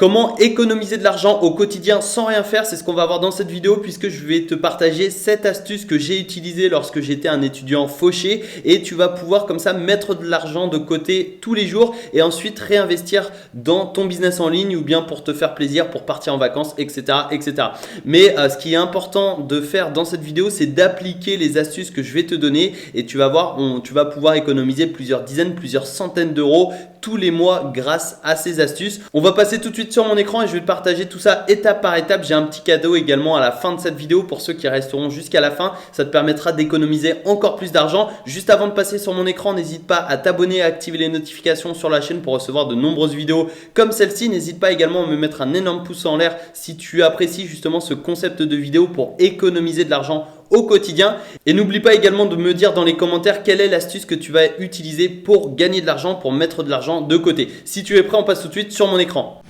Comment économiser de l'argent au quotidien sans rien faire, c'est ce qu'on va voir dans cette vidéo puisque je vais te partager 7 astuces que j'ai utilisées lorsque j'étais un étudiant fauché et tu vas pouvoir comme ça mettre de l'argent de côté tous les jours et ensuite réinvestir dans ton business en ligne ou bien pour te faire plaisir, pour partir en vacances, etc. etc. Mais ce qui est important de faire dans cette vidéo, c'est d'appliquer les astuces que je vais te donner et tu vas voir, tu vas pouvoir économiser plusieurs dizaines, plusieurs centaines d'euros tous les mois grâce à ces astuces. On va passer tout de suite sur mon écran et je vais te partager tout ça étape par étape. J'ai un petit cadeau également à la fin de cette vidéo pour ceux qui resteront jusqu'à la fin. Ça te permettra d'économiser encore plus d'argent. Juste avant de passer sur mon écran, n'hésite pas à t'abonner et à activer les notifications sur la chaîne pour recevoir de nombreuses vidéos comme celle-ci. N'hésite pas également à me mettre un énorme pouce en l'air si tu apprécies justement ce concept de vidéo pour économiser de l'argent au quotidien. Et n'oublie pas également de me dire dans les commentaires quelle est l'astuce que tu vas utiliser pour gagner de l'argent, pour mettre de l'argent de côté. Si tu es prêt, on passe tout de suite sur mon écran.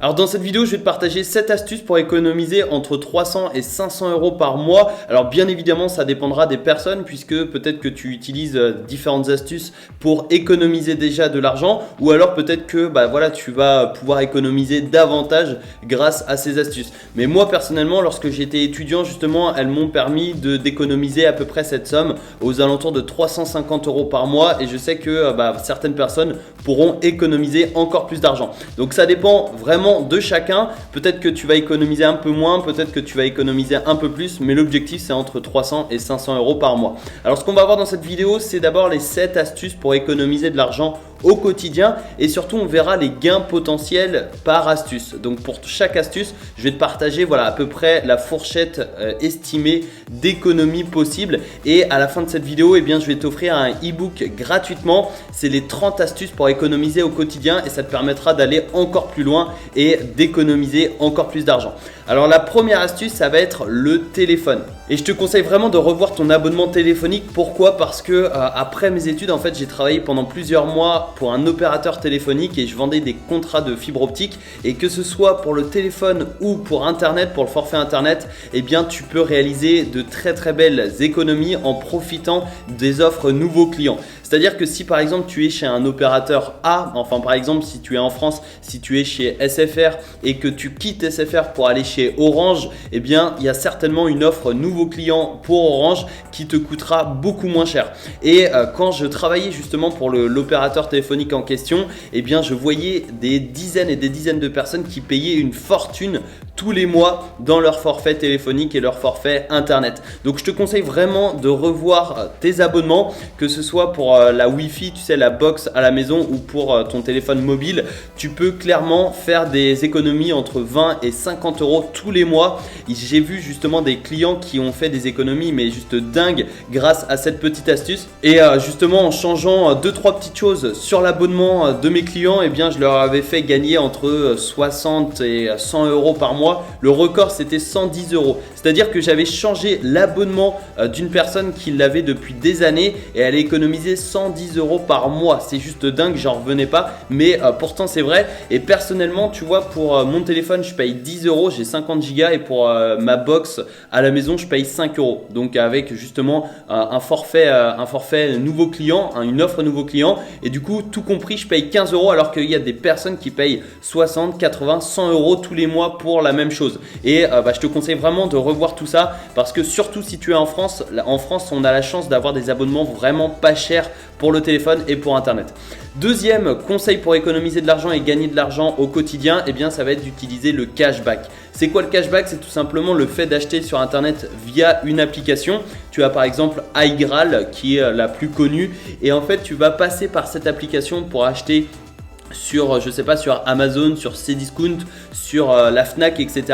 Alors dans cette vidéo, je vais te partager 7 astuces pour économiser entre 300 et 500 euros par mois. Alors bien évidemment, ça dépendra des personnes puisque peut-être que tu utilises différentes astuces pour économiser déjà de l'argent ou alors peut-être que voilà, tu vas pouvoir économiser davantage grâce à ces astuces. Mais moi personnellement, lorsque j'étais étudiant justement, elles m'ont permis d'économiser à peu près cette somme aux alentours de 350 euros par mois et je sais que certaines personnes pourront économiser encore plus d'argent. Donc ça dépend vraiment de chacun. Peut-être que tu vas économiser un peu moins, peut-être que tu vas économiser un peu plus, mais l'objectif c'est entre 300 et 500 euros par mois. Alors ce qu'on va voir dans cette vidéo, c'est d'abord les 7 astuces pour économiser de l'argent au quotidien et surtout on verra les gains potentiels par astuce. Donc pour chaque astuce, je vais te partager à peu près la fourchette estimée d'économie possible et à la fin de cette vidéo, je vais t'offrir un e-book gratuitement. C'est les 30 astuces pour économiser au quotidien et ça te permettra d'aller encore plus loin et d'économiser encore plus d'argent. Alors la première astuce, ça va être le téléphone. Et je te conseille vraiment de revoir ton abonnement téléphonique. Pourquoi? Parce que après mes études, en fait, j'ai travaillé pendant plusieurs mois pour un opérateur téléphonique et je vendais des contrats de fibre optique. Et que ce soit pour le téléphone ou pour Internet, pour le forfait Internet, tu peux réaliser de très très belles économies en profitant des offres nouveaux clients. C'est-à-dire que si par exemple tu es chez un opérateur A, enfin par exemple si tu es en France, si tu es chez SFR et que tu quittes SFR pour aller chez Orange, il y a certainement une offre nouveau client pour Orange qui te coûtera beaucoup moins cher. Et quand je travaillais justement pour l'opérateur téléphonique en question, je voyais des dizaines et des dizaines de personnes qui payaient une fortune tous les mois dans leur forfait téléphonique et leur forfait Internet. Donc je te conseille vraiment de revoir tes abonnements, que ce soit pour la Wi-Fi, tu sais, la box à la maison ou pour ton téléphone mobile. Tu peux clairement faire des économies entre 20 et 50 euros tous les mois. J'ai vu justement des clients qui ont fait des économies mais juste dingues grâce à cette petite astuce. Et justement en changeant 2-3 petites choses sur l'abonnement de mes clients, je leur avais fait gagner entre 60 et 100 euros par mois. Le record c'était 110 euros. C'est-à-dire que j'avais changé l'abonnement d'une personne qui l'avait depuis des années et elle a économisé 110 euros par mois. C'est juste dingue, j'en revenais pas, mais pourtant c'est vrai. Et personnellement, tu vois, pour mon téléphone, je paye 10 euros, j'ai 50 gigas et pour ma box à la maison, je paye 5 euros. Donc avec justement un forfait nouveau client, une offre nouveau client. Et du coup, tout compris, je paye 15 euros alors qu'il y a des personnes qui payent 60, 80, 100 euros tous les mois pour la même chose. Et je te conseille vraiment de revoir tout ça parce que surtout si tu es en France, on a la chance d'avoir des abonnements vraiment pas chers pour le téléphone et pour Internet. Deuxième conseil pour économiser de l'argent et gagner de l'argent au quotidien, ça va être d'utiliser le cashback. C'est quoi le cashback? C'est tout simplement le fait d'acheter sur Internet via une application. Tu as par exemple iGraal qui est la plus connue et en fait tu vas passer par cette application pour acheter sur, sur Amazon, sur Cdiscount, sur la Fnac, etc.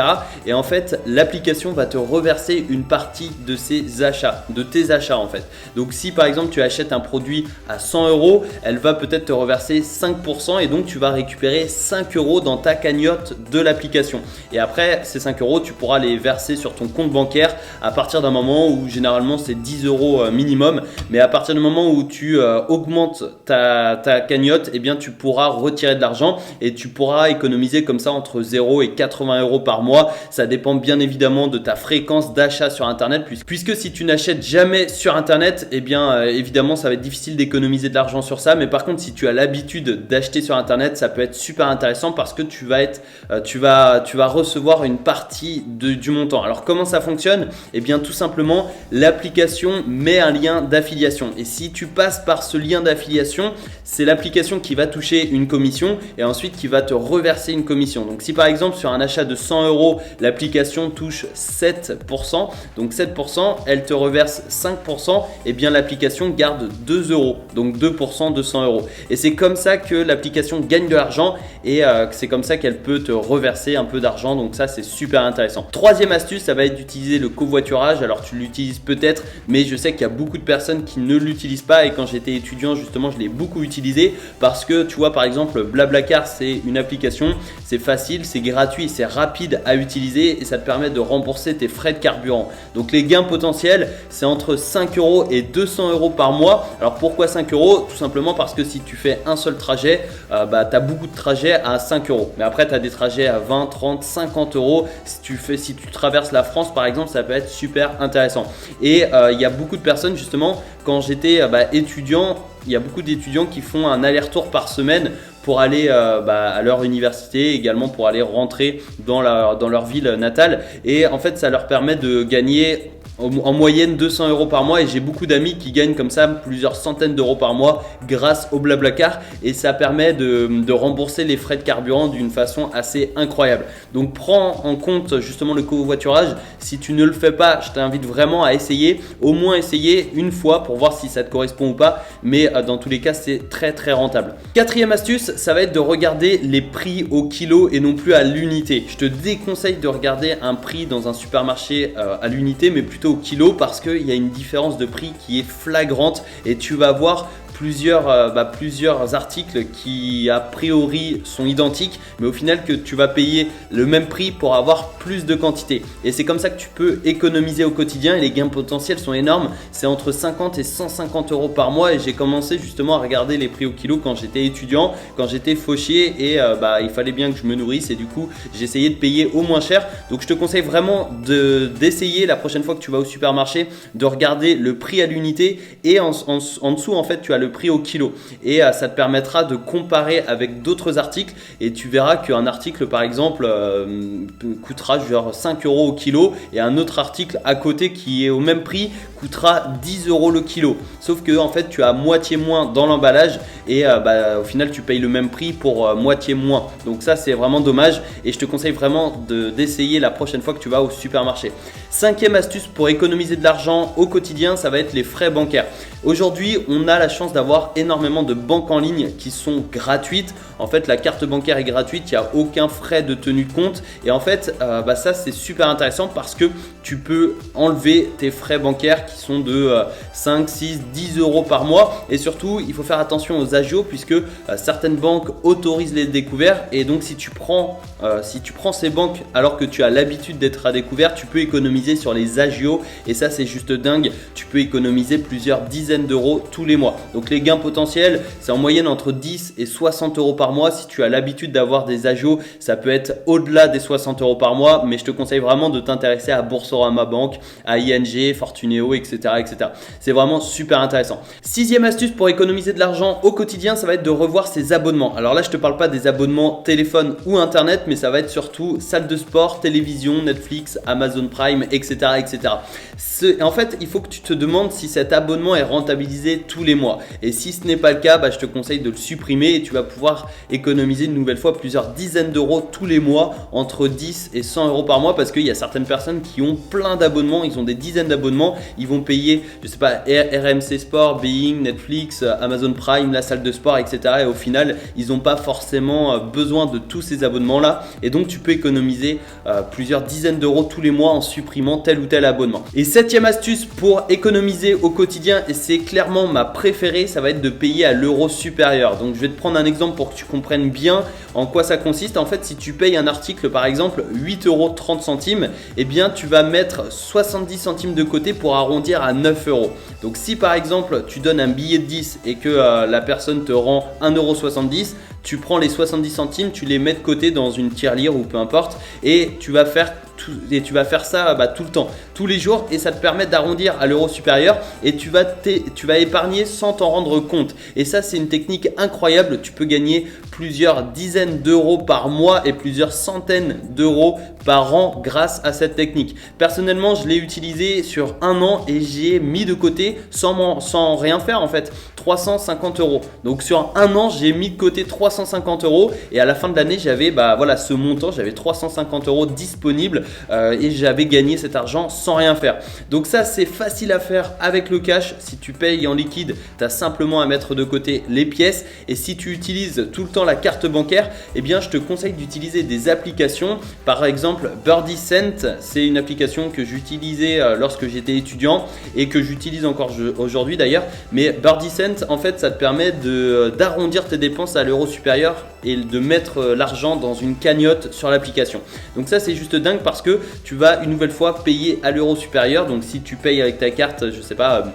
Et en fait, l'application va te reverser une partie de tes achats en fait. Donc si par exemple tu achètes un produit à 100 euros, elle va peut-être te reverser 5% et donc tu vas récupérer 5 euros dans ta cagnotte de l'application. Et après, ces 5 euros, tu pourras les verser sur ton compte bancaire à partir d'un moment où généralement c'est 10 euros minimum. Mais à partir du moment où tu augmentes ta cagnotte, tu pourras retirer de l'argent et tu pourras économiser comme ça entre 0 et 80 euros par mois. Ça dépend bien évidemment de ta fréquence d'achat sur internet puisque si tu n'achètes jamais sur internet, eh bien évidemment ça va être difficile d'économiser de l'argent sur ça. Mais par contre, si tu as l'habitude d'acheter sur internet, ça peut être super intéressant parce que tu vas recevoir une partie du montant. Alors comment ça fonctionne? Eh bien tout simplement, l'application met un lien d'affiliation et si tu passes par ce lien d'affiliation, c'est l'application qui va toucher une commission et ensuite qui va te reverser une commission. Donc si par exemple sur un achat de 100 euros, l'application touche 7%, donc 7%, elle te reverse 5%, et bien l'application garde 2 euros, donc 2% de 100 euros. Et c'est comme ça que l'application gagne de l'argent et c'est comme ça qu'elle peut te reverser un peu d'argent. Donc ça, c'est super intéressant. Troisième astuce, ça va être d'utiliser le covoiturage. Alors tu l'utilises peut-être, mais je sais qu'il y a beaucoup de personnes qui ne l'utilisent pas et quand j'étais étudiant justement, je l'ai beaucoup utilisé parce que tu vois par exemple Blablacar, c'est une application, c'est facile, c'est gratuit, c'est rapide à utiliser et ça te permet de rembourser tes frais de carburant. Donc les gains potentiels, c'est entre 5 euros et 200 euros par mois. Alors pourquoi 5 euros? Tout simplement parce que si tu fais un seul trajet, tu as beaucoup de trajets à 5 euros. Mais après, tu as des trajets à 20, 30, 50 euros. Si tu traverses la France par exemple, ça peut être super intéressant. Et il y a beaucoup de personnes justement, quand j'étais étudiant, il y a beaucoup d'étudiants qui font un aller-retour par semaine pour aller à leur université, également pour aller rentrer dans leur ville natale. Et en fait, ça leur permet de gagner en moyenne 200 euros par mois et j'ai beaucoup d'amis qui gagnent comme ça plusieurs centaines d'euros par mois grâce au Blablacar et ça permet de rembourser les frais de carburant d'une façon assez incroyable. Donc prends en compte justement le covoiturage. Si tu ne le fais pas, je t'invite vraiment à essayer, au moins essayer une fois pour voir si ça te correspond ou pas, mais dans tous les cas c'est très très rentable. Quatrième astuce, ça va être de regarder les prix au kilo et non plus à l'unité. Je te déconseille de regarder un prix dans un supermarché à l'unité mais plutôt au kilo parce qu'il y a une différence de prix qui est flagrante et tu vas voir plusieurs articles qui a priori sont identiques mais au final que tu vas payer le même prix pour avoir plus de quantité et c'est comme ça que tu peux économiser au quotidien et les gains potentiels sont énormes. C'est entre 50 et 150 euros par mois et j'ai commencé justement à regarder les prix au kilo quand j'étais étudiant, quand j'étais fauchier et il fallait bien que je me nourrisse et du coup j'essayais de payer au moins cher. Donc je te conseille vraiment d'essayer la prochaine fois que tu vas au supermarché de regarder le prix à l'unité et en dessous en fait tu as le prix au kilo et ça te permettra de comparer avec d'autres articles et tu verras qu'un article par exemple coûtera genre 5 euros au kilo et un autre article à côté qui est au même prix coûtera 10 euros le kilo, sauf que en fait tu as moitié moins dans l'emballage et au final tu payes le même prix pour moitié moins. Donc ça c'est vraiment dommage et je te conseille vraiment d'essayer la prochaine fois que tu vas au supermarché. Cinquième astuce pour économiser de l'argent au quotidien, ça va être les frais bancaires. Aujourd'hui, on a la chance d'avoir énormément de banques en ligne qui sont gratuites. En fait, la carte bancaire est gratuite, il n'y a aucun frais de tenue de compte. Et en fait, ça c'est super intéressant parce que tu peux enlever tes frais bancaires qui sont de 5, 6, 10 euros par mois. Et surtout, il faut faire attention aux agios puisque certaines banques autorisent les découverts. Et donc, si tu prends ces banques alors que tu as l'habitude d'être à découvert, tu peux économiser sur les agios. Et ça, c'est juste dingue. Tu peux économiser plusieurs dizaines d'euros tous les mois. Donc, les gains potentiels, c'est en moyenne entre 10 et 60 euros par mois. Si tu as l'habitude d'avoir des agios, ça peut être au-delà des 60 euros par mois. Mais je te conseille vraiment de t'intéresser à Boursorama Bank, à ING, Fortuneo, etc. etc. C'est vraiment super intéressant. Sixième astuce pour économiser de l'argent au quotidien, ça va être de revoir ses abonnements. Alors là, je ne te parle pas des abonnements téléphone ou internet, mais ça va être surtout salle de sport, télévision, Netflix, Amazon Prime, etc. etc. En fait, il faut que tu te demandes si cet abonnement est rentabilisé tous les mois. Et si ce n'est pas le cas, je te conseille de le supprimer et tu vas pouvoir économiser une nouvelle fois plusieurs dizaines d'euros tous les mois, entre 10 et 100 euros par mois, parce qu'il y a certaines personnes qui ont plein d'abonnements, ils ont des dizaines d'abonnements, ils vont payer, je sais pas, RMC Sport, Being, Netflix, Amazon Prime, la salle de sport, etc. Et au final, ils n'ont pas forcément besoin de tous ces abonnements-là. Et donc, tu peux économiser plusieurs dizaines d'euros tous les mois en supprimant tel ou tel abonnement. Et septième astuce pour économiser au quotidien, et c'est clairement ma préférée préféré, ça va être de payer à l'euro supérieur. Donc je vais te prendre un exemple pour que tu comprennes bien en quoi ça consiste. En fait, si tu payes un article par exemple 8,30 €, eh bien tu vas mettre 70 centimes de côté pour arrondir à 9 €. Donc si par exemple tu donnes un billet de 10 et que la personne te rend 1,70 €, tu prends les 70 centimes, tu les mets de côté dans une tirelire ou peu importe et tu vas faire ça tout le temps, tous les jours, et ça te permet d'arrondir à l'euro supérieur et tu vas épargner sans t'en rendre compte. Et ça, c'est une technique incroyable. Tu peux gagner plusieurs dizaines d'euros par mois et plusieurs centaines d'euros par an grâce à cette technique. Personnellement, je l'ai utilisé sur un an et j'ai mis de côté sans rien faire en fait 350 €. Donc sur un an, j'ai mis de côté 350 € et à la fin de l'année, j'avais ce montant, j'avais 350 € disponibles et j'avais gagné cet argent sans rien faire. Donc ça, c'est facile à faire avec le cash. Si tu payes en liquide, tu as simplement à mettre de côté les pièces, et si tu utilises tout le temps la carte bancaire, eh bien je te conseille d'utiliser des applications. Par exemple, Birdie Cent, c'est une application que j'utilisais lorsque j'étais étudiant et que j'utilise encore aujourd'hui d'ailleurs. Mais Birdie Cent, en fait, ça te permet d'arrondir tes dépenses à l'euro supérieur et de mettre l'argent dans une cagnotte sur l'application. Donc ça, c'est juste dingue parce que tu vas une nouvelle fois payer à l'euro supérieur. Donc si tu payes avec ta carte, je sais pas,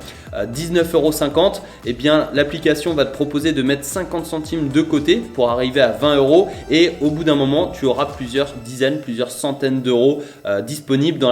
19,50 €, eh bien l'application va te proposer de mettre 50 centimes de côté pour arriver à 20 € et au bout d'un moment, tu auras plusieurs dizaines, plusieurs centaines d'euros disponibles dans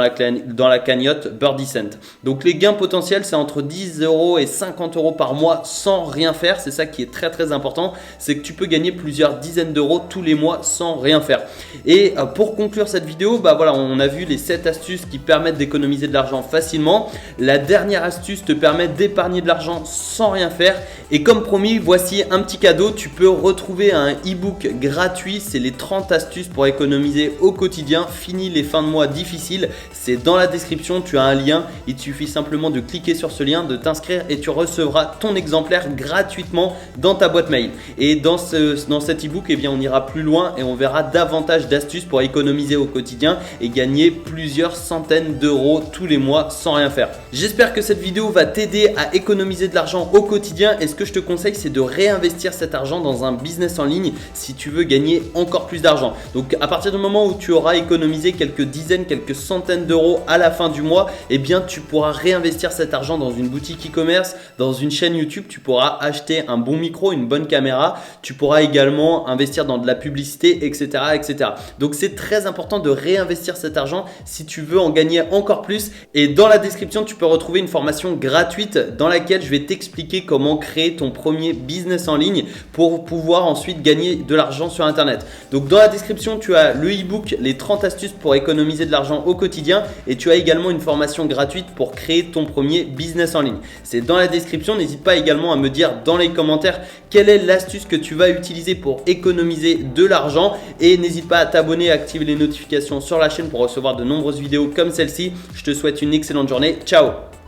la cagnotte Birdie Cent. Donc les gains potentiels, c'est entre 10 € et 50 € par mois sans rien faire. C'est ça qui est très très important, c'est que tu peux gagner plusieurs dizaines d'euros tous les mois sans rien faire. Et pour conclure cette vidéo, on a vu les 7 astuces qui permettent d'économiser de l'argent facilement. La dernière astuce te permet d'épargner de l'argent sans rien faire. Et comme promis, voici un petit cadeau. Tu peux retrouver un e-book gratuit. C'est les 30 astuces pour économiser au quotidien. Fini les fins de mois difficiles. C'est dans la description. Tu as un lien. Il te suffit simplement de cliquer sur ce lien, de t'inscrire et tu recevras ton exemplaire gratuitement dans ta boîte mail. Et dans cet e-book, eh bien, on ira plus loin et on verra davantage d'astuces pour économiser au quotidien et gagner plusieurs centaines d'euros tous les mois sans rien faire. J'espère que cette vidéo va t'aider à économiser de l'argent au quotidien, et ce que je te conseille, c'est de réinvestir cet argent dans un business en ligne si tu veux gagner encore plus d'argent. Donc à partir du moment où tu auras économisé quelques dizaines, quelques centaines d'euros à la fin du mois, eh bien tu pourras réinvestir cet argent dans une boutique e-commerce, dans une chaîne YouTube. Tu pourras acheter un bon micro, une bonne caméra, tu pourras également investir dans de la publicité, etc. etc. Donc c'est très important de réinvestir cet argent si tu veux en gagner encore plus. Et dans la description, tu peux retrouver une formation gratuite dans laquelle je vais t'expliquer comment créer ton premier business en ligne pour pouvoir ensuite gagner de l'argent sur internet. Donc dans la description, tu as le e-book les 30 astuces pour économiser de l'argent au quotidien, et tu as également une formation gratuite pour créer ton premier business en ligne. C'est dans la description. N'hésite pas également à me dire dans les commentaires quelle est l'astuce que tu vas utiliser pour économiser de l'argent, et n'hésite pas à t'abonner et à activer les notifications sur la chaîne pour recevoir de nombreuses vidéos comme celle-ci. Je te souhaite une excellente journée. Ciao!